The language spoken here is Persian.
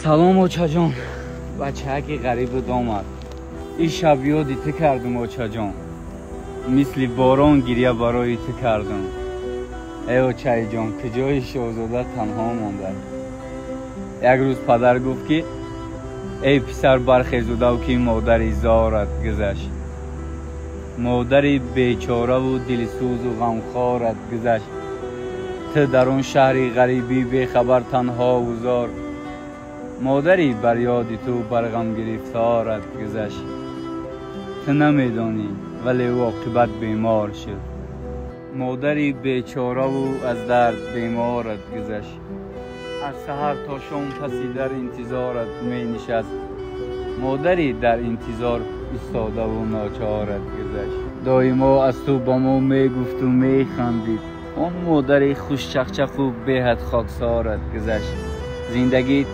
سلام اوچا جان، بچه‌کی غریب آمد. این شب یادی تو کردم اوچا جان، مثل باران گریه برای تو کردم. ای اوچای جان که جای شاهزاده تنها مانده. یک روز پدر گفت که ای پسر برخیز و که مادر زارت گذشت. مادری بیچاره و دلسوز و غمخوارت گذشت. تو در آن شهر غریبی بی خبر تنها و زار، مادری بر یاد تو بر غم گرفتارت گذشت. تو نمیدانی ولی عاقبت بیمار شد. مادری بیچاره و از درد بیمارت گذشت. از سحر تا شام کسی در انتظارت می نشست. مادری در انتظار ایستاده و ناچارت گذشت. دایما از تو با ما می گفت و می خندید. آن مادری خوش چخچخ و بی حد خاکسارت گذشت. زندگی